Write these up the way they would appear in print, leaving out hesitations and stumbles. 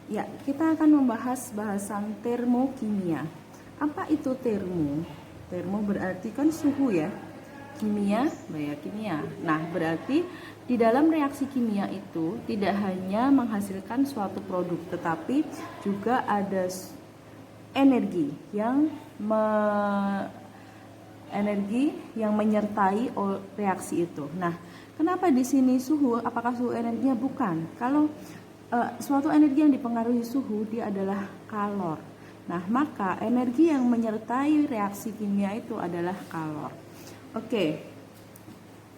Ya, kita akan membahas bahasan termokimia. Apa itu termo? Termo berarti kan suhu ya. Kimia, kimia. Nah, berarti di dalam reaksi kimia itu tidak hanya menghasilkan suatu produk, tetapi juga ada energi yang menyertai reaksi itu. Nah, kenapa di sini suhu? Apakah suhu energinya? Bukan. Kalau suatu energi yang dipengaruhi suhu, dia adalah kalor. Nah, maka energi yang menyertai reaksi kimia itu adalah kalor. Oke,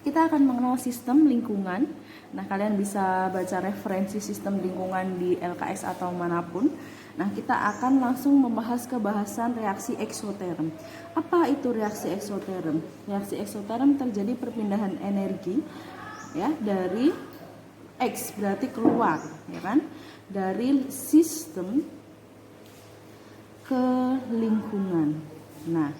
kita akan mengenal sistem lingkungan. Nah, kalian bisa baca referensi sistem lingkungan di LKS atau manapun. Nah, kita akan langsung membahas kebahasan reaksi eksoterm. Apa itu reaksi eksoterm? Reaksi eksoterm terjadi perpindahan energi ya dari X berarti keluar, ya kan? Dari sistem ke lingkungan. Nah,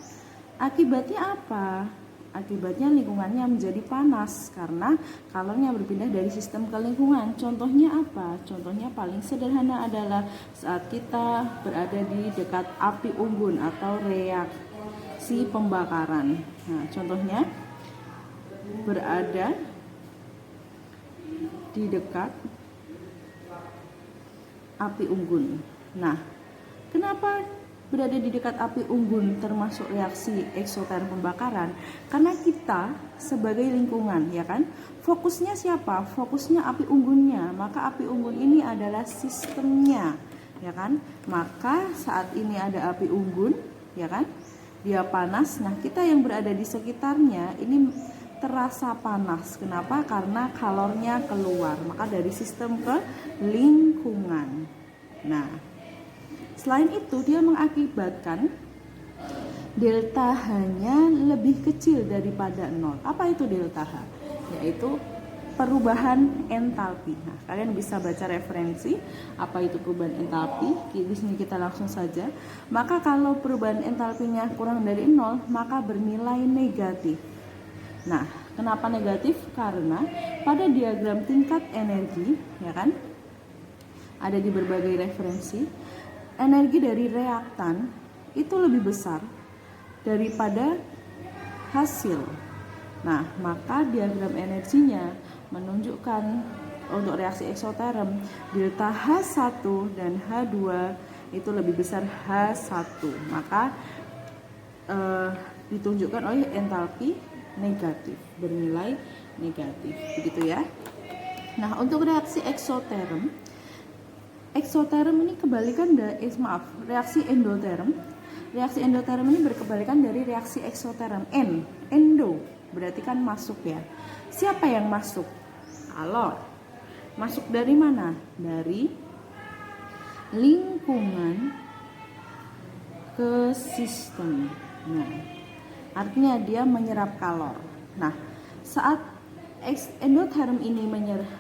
akibatnya apa? Akibatnya lingkungannya menjadi panas karena kalornya berpindah dari sistem ke lingkungan. Contohnya apa? Contohnya paling sederhana adalah saat kita berada di dekat api unggun atau reaksi pembakaran. Nah, contohnya berada di dekat api unggun. Nah, kenapa berada di dekat api unggun termasuk reaksi eksoterm pembakaran? Karena kita sebagai lingkungan, ya kan, fokusnya siapa? Fokusnya api unggunnya. Maka api unggun ini adalah sistemnya, ya kan. Maka saat ini ada api unggun, ya kan, dia panas. Nah, kita yang berada di sekitarnya ini terasa panas. Kenapa? Karena kalornya keluar. Maka dari sistem ke lingkungan. Nah, selain itu dia mengakibatkan delta H-nya lebih kecil daripada 0. Apa itu delta H? Yaitu perubahan entalpi. Nah, kalian bisa baca referensi apa itu perubahan entalpi. Di sini kita langsung saja. Maka kalau perubahan entalpinya kurang dari 0, maka bernilai negatif. Nah, kenapa negatif? Karena pada diagram tingkat energi, ya kan, ada di berbagai referensi, energi dari reaktan itu lebih besar daripada hasil. Nah, maka diagram energinya menunjukkan untuk reaksi eksoterm delta H1 dan H2 itu lebih besar H1. Maka ditunjukkan oleh entalpi negatif, bernilai negatif, begitu ya. Nah, untuk reaksi eksoterm ini kebalikan dari reaksi endoterm. Reaksi endoterm ini berkebalikan dari reaksi eksoterm. Endo berarti kan masuk ya. Siapa yang masuk? Kalor. Masuk dari mana? Dari lingkungan ke sistem. Nah, artinya dia menyerap kalor. Nah, saat endoterm ini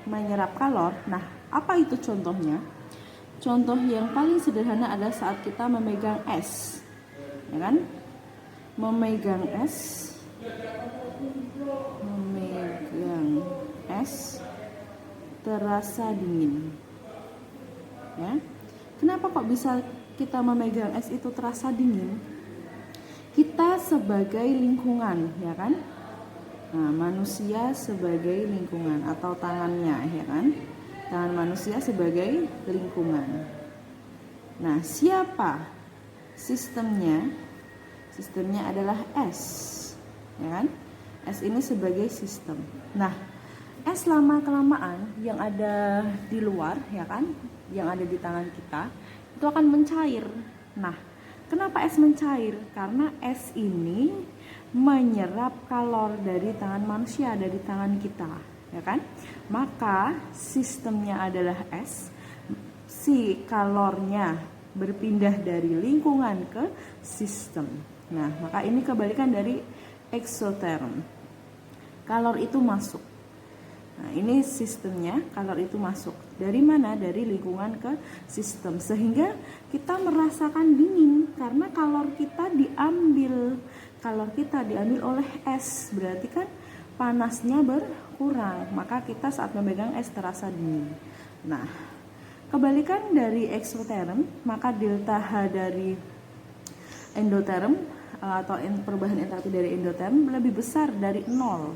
menyerap kalor, nah apa itu contohnya? Contoh yang paling sederhana adalah saat kita memegang es, ya kan? Memegang es terasa dingin, ya. Kenapa kok bisa kita memegang es itu terasa dingin? Kita sebagai lingkungan, ya kan? Nah, manusia sebagai lingkungan atau tangannya, ya kan? Tangan manusia sebagai lingkungan. Nah, siapa sistemnya? Sistemnya adalah es, ya kan? Es ini sebagai sistem. Nah, es lama-kelamaan yang ada di luar, ya kan? Yang ada di tangan kita, itu akan mencair. Nah, kenapa es mencair? Karena es ini menyerap kalor dari tangan manusia, dari tangan kita, ya kan? Maka sistemnya adalah es. Si kalornya berpindah dari lingkungan ke sistem. Nah, maka ini kebalikan dari eksoterm. Kalor itu masuk. Nah, ini sistemnya, kalor itu masuk. Dari mana? Dari lingkungan ke sistem. Sehingga kita merasakan dingin karena kalor kita diambil. Kalor kita diambil oleh es. Berarti kan panasnya berkurang. Maka kita saat memegang es terasa dingin. Nah, Kebalikan dari eksoterm, maka delta H dari endoterm atau perubahan entalpi dari endoterm lebih besar dari 0.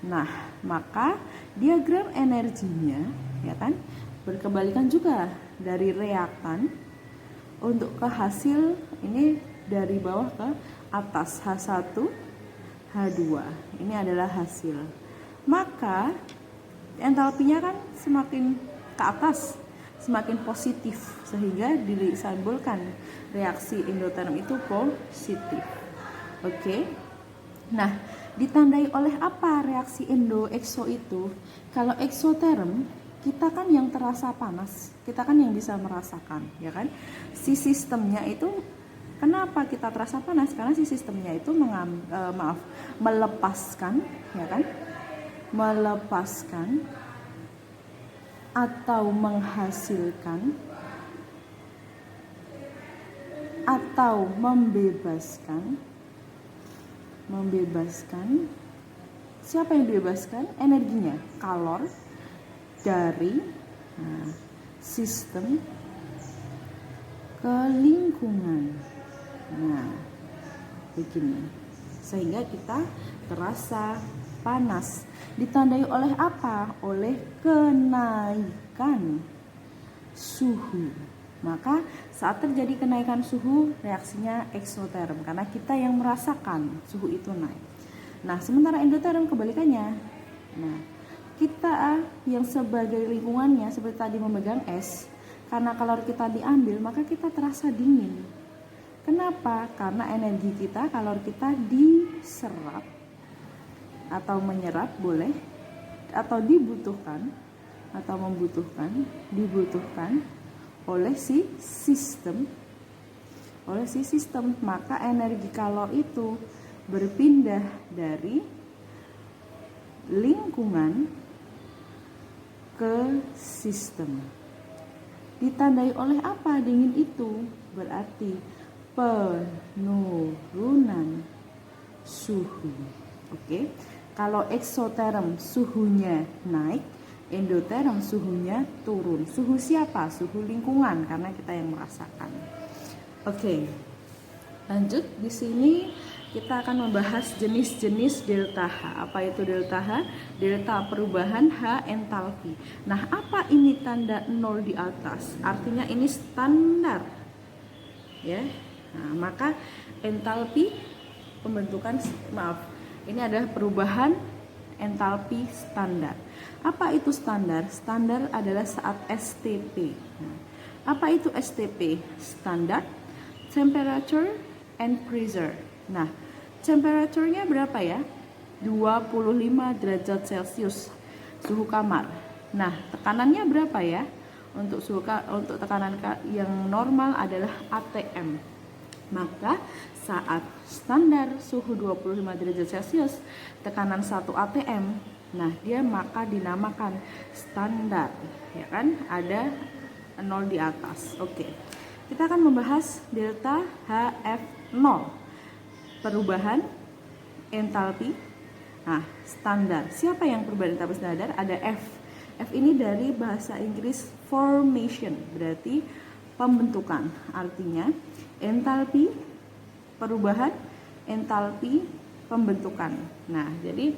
Nah, maka diagram energinya ya kan berkebalikan juga dari reaktan untuk ke hasil ini dari bawah ke atas, H1 H2. Ini adalah hasil. Maka entalpinya kan semakin ke atas, semakin positif, sehingga disimbolkan reaksi endoterm itu positif. Oke. Nah, ditandai oleh apa reaksi endo-ekso itu? Kalau eksoterm, kita kan yang terasa panas, kita kan yang bisa merasakan, ya kan? Si sistemnya itu, kenapa kita terasa panas? Karena si sistemnya itu melepaskan, ya kan? Melepaskan atau menghasilkan atau membebaskan siapa yang dibebaskan? Energinya, kalor dari sistem ke lingkungan. Nah, begini, sehingga kita terasa panas. Ditandai oleh apa? Oleh kenaikan suhu. Maka saat terjadi kenaikan suhu, reaksinya eksoterm karena kita yang merasakan suhu itu naik. Nah, sementara endoterm kebalikannya. Nah, kita yang sebagai lingkungannya seperti tadi memegang es, karena kalori kita diambil, maka kita terasa dingin. Kenapa? Karena energi kita, kalori kita diserap atau menyerap boleh, atau dibutuhkan oleh si sistem, maka energi kalor itu berpindah dari lingkungan ke sistem. Ditandai oleh apa dingin itu? Berarti penurunan suhu. Oke. Kalau eksoterm suhunya naik, endoterm suhunya turun. Suhu siapa? Suhu lingkungan, karena kita yang merasakan. Oke. Lanjut, di sini kita akan membahas jenis-jenis delta H. Apa itu delta H? Delta perubahan H entalpi. Nah, apa ini tanda 0 di atas? Artinya ini standar. Ya. Nah, maka entalpi pembentukan, ini adalah perubahan entalpi standar. Apa itu standar? Standar adalah saat STP. Nah, apa itu STP? Standard Temperature and Pressure. Nah, temperaturnya berapa ya? 25 derajat Celcius suhu kamar. Nah, tekanannya berapa ya? Untuk tekanan yang normal adalah ATM. Maka saat standar suhu 25 derajat Celcius, tekanan 1 ATM, nah dia maka dinamakan standar, ya kan? Ada 0 di atas. Oke. Kita akan membahas delta HF0. Perubahan entalpi. Nah, standar. Siapa yang perubahan entalpi standar? Ada F. F ini dari bahasa Inggris formation, berarti pembentukan. Artinya entalpi perubahan, entalpi pembentukan. Nah, jadi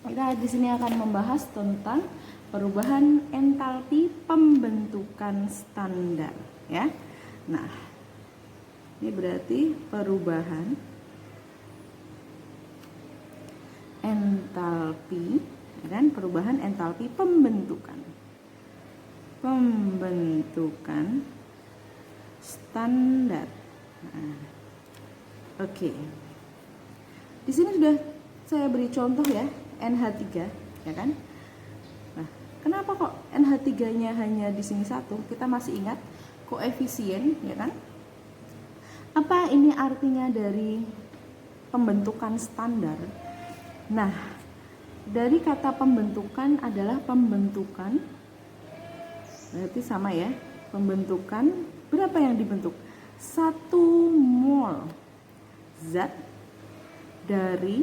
kita di sini akan membahas tentang perubahan entalpi pembentukan standar, ya. Nah, ini berarti perubahan entalpi, dan perubahan entalpi pembentukan standar. Nah, oke. Di sini sudah saya beri contoh ya, NH3, ya kan? Nah, kenapa kok NH3-nya hanya di sini 1? Kita masih ingat koefisien, ya kan? Apa ini artinya dari pembentukan standar? Nah, dari kata pembentukan adalah pembentukan, berarti sama ya, pembentukan berapa yang dibentuk? 1 mol zat dari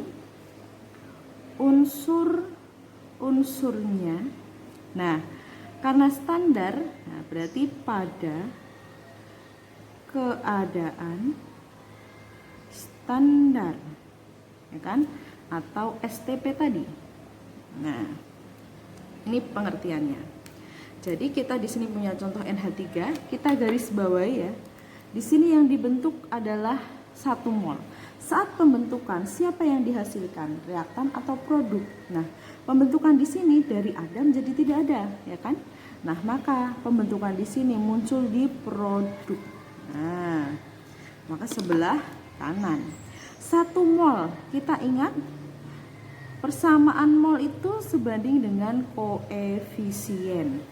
unsur-unsurnya. Nah, Karena standar, nah berarti pada keadaan standar, ya kan? Atau STP tadi. Nah, ini pengertiannya. Jadi kita di sini punya contoh NH3, kita garis bawahi ya. Di sini yang dibentuk adalah 1 mol. Saat pembentukan, siapa yang dihasilkan? Reaktan atau produk? Nah, pembentukan di sini dari ada menjadi tidak ada, ya kan? Nah, maka pembentukan di sini muncul di produk. Nah, maka sebelah kanan 1 mol, kita ingat persamaan mol itu sebanding dengan koefisien.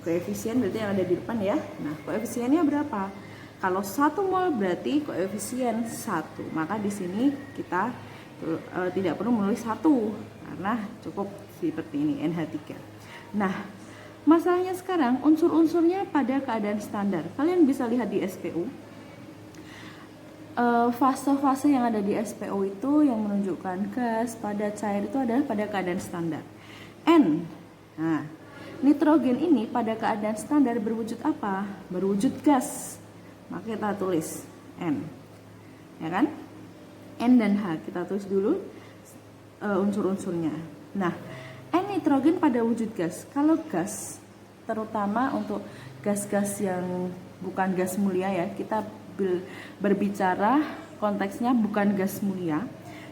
Koefisien berarti yang ada di depan ya. Nah, koefisiennya berapa? Kalau 1 mol berarti koefisien 1. Maka di sini kita tidak perlu menulis 1 karena cukup seperti ini NH3. Nah, masalahnya sekarang unsur-unsurnya pada keadaan standar. Kalian bisa lihat di SPO. Fase-fase yang ada di SPO itu yang menunjukkan gas, padat, cair itu adalah pada keadaan standar. N. Nah, nitrogen ini pada keadaan standar berwujud apa? Berwujud gas. Maka kita tulis N. Ya kan? N dan H kita tulis dulu unsur-unsurnya. Nah, N nitrogen pada wujud gas. Kalau gas, terutama untuk gas-gas yang bukan gas mulia ya, kita berbicara konteksnya bukan gas mulia,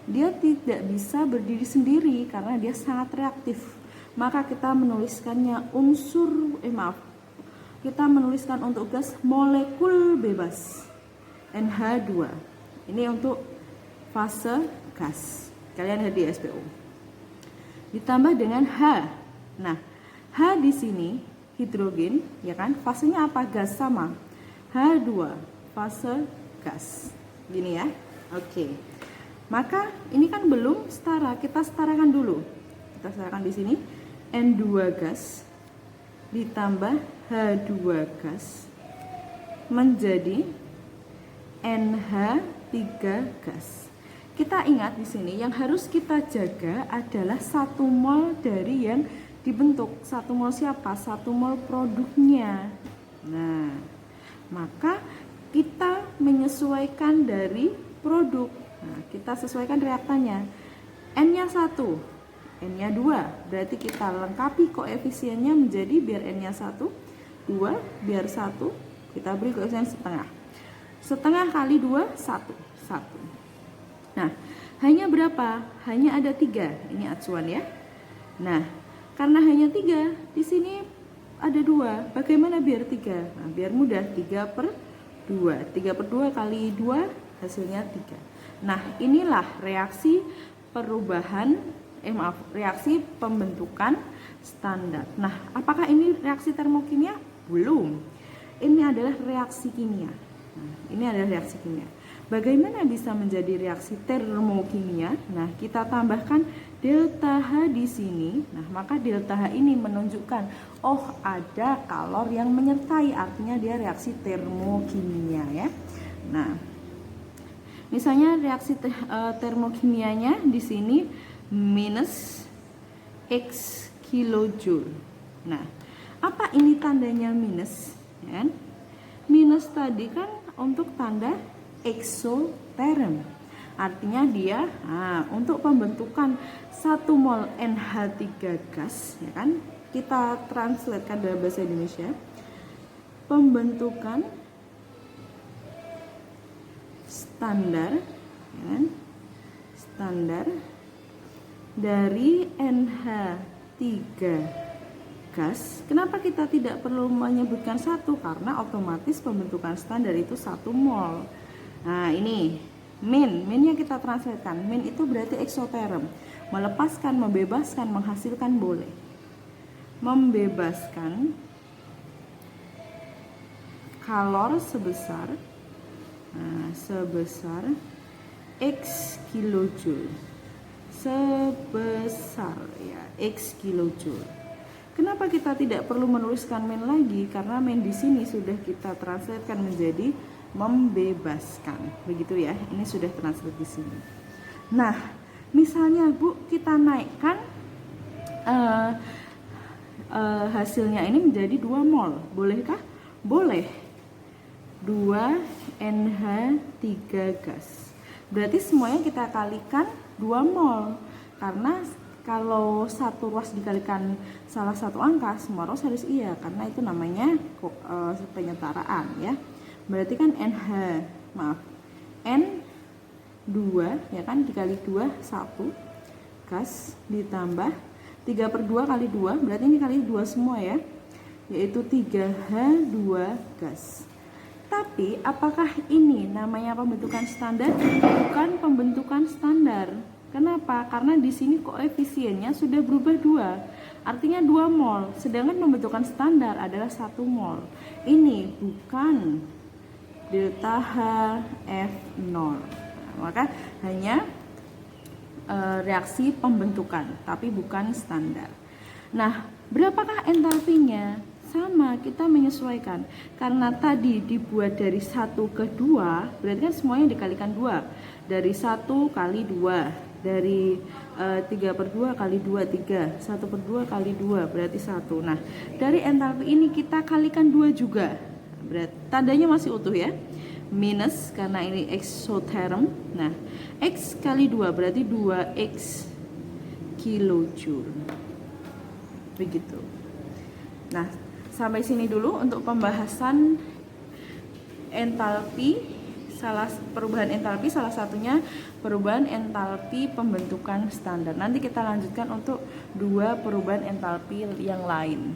dia tidak bisa berdiri sendiri karena dia sangat reaktif. Maka kita menuliskannya kita menuliskan untuk gas molekul bebas NH2. Ini untuk fase gas. Kalian lihat di SPO. Ditambah dengan H. Nah, H di sini hidrogen, ya kan? Fasenya apa? Gas sama. H2 fase gas. Gini ya. Oke. Maka ini kan belum setara, kita setarakan dulu. Kita setarakan di sini N2 gas ditambah H2 gas menjadi NH3 gas. Kita ingat di sini yang harus kita jaga adalah 1 mol dari yang dibentuk. 1 mol siapa? 1 mol produknya. Nah, maka kita menyesuaikan dari produk. Nah, kita sesuaikan reaktannya. N-nya 1, N-nya 2. Berarti kita lengkapi koefisiennya menjadi biar N-nya 1, 2, biar 1, kita beri koefisien setengah. Setengah kali 2, 1. 1. Nah, hanya berapa? Hanya ada 3. Ini acuan ya. Nah, karena hanya 3, di sini ada 2. Bagaimana biar 3? Nah, biar mudah, 3/2. 3/2 kali 2 hasilnya 3. Nah, inilah reaksi reaksi pembentukan standar. Nah, apakah ini reaksi termokimia? Belum. Ini adalah reaksi kimia. Nah, ini adalah reaksi kimia. Bagaimana bisa menjadi reaksi termokimia? Nah, kita tambahkan delta H di sini. Nah, maka delta H ini menunjukkan ada kalor yang menyertai, artinya dia reaksi termokimia ya. Nah, misalnya reaksi termokimianya di sini minus X kilojoule. Nah, apa ini tandanya minus? Ya, minus tadi kan untuk tanda eksoterm. Artinya dia untuk pembentukan 1 mol NH3 gas, ya kan? Kita translatekan dalam bahasa Indonesia. Pembentukan standar, ya kan? Standar dari NH3 gas. Kenapa kita tidak perlu menyebutkan 1? Karena otomatis pembentukan standar itu 1 mol. Nah, ini minnya kita translatekan. Min itu berarti eksoterm, melepaskan, membebaskan, menghasilkan boleh. Membebaskan kalor sebesar X kilojoule. Sebesar ya X kilojoule. Kenapa kita tidak perlu menuliskan min lagi? Karena min di sini sudah kita translatekan menjadi membebaskan. Begitu ya. Ini sudah translate di sini. Nah, misalnya Bu, kita naikkan hasilnya ini menjadi 2 mol. Bolehkah? Boleh. 2 NH3 gas. Berarti semuanya kita kalikan 2 mol. Karena kalau satu ruas dikalikan salah satu angka, semua ruas harus iya, karena itu namanya penyetaraan ya. Berarti kan N2 ya kan, dikali 2 1 gas, ditambah 3/2 kali 2, berarti ini kali 2 semua ya, yaitu 3H2 gas. Tapi apakah ini namanya pembentukan standar? Bukan pembentukan standar. Kenapa? Karena di sini koefisiennya sudah berubah 2, artinya 2 mol, sedangkan pembentukan standar adalah 1 mol. Ini bukan delta HF0. Maka hanya reaksi pembentukan, tapi bukan standar. Nah, berapakah entalpinya? Sama, kita menyesuaikan. Karena tadi dibuat dari 1 ke 2, berarti kan semuanya dikalikan 2. Dari 1 kali 2, dari 3/2 kali 2, 3. 1/2 kali 2, berarti 1. Nah, dari entalpi ini kita kalikan 2 juga. Berarti tandanya masih utuh ya. Minus karena ini exotherm. Nah, X kali 2 berarti 2X kilojoule. Begitu. Nah, sampai sini dulu untuk pembahasan entalpi. Perubahan entalpi salah satunya perubahan entalpi pembentukan standar. Nanti kita lanjutkan untuk 2 perubahan entalpi yang lain.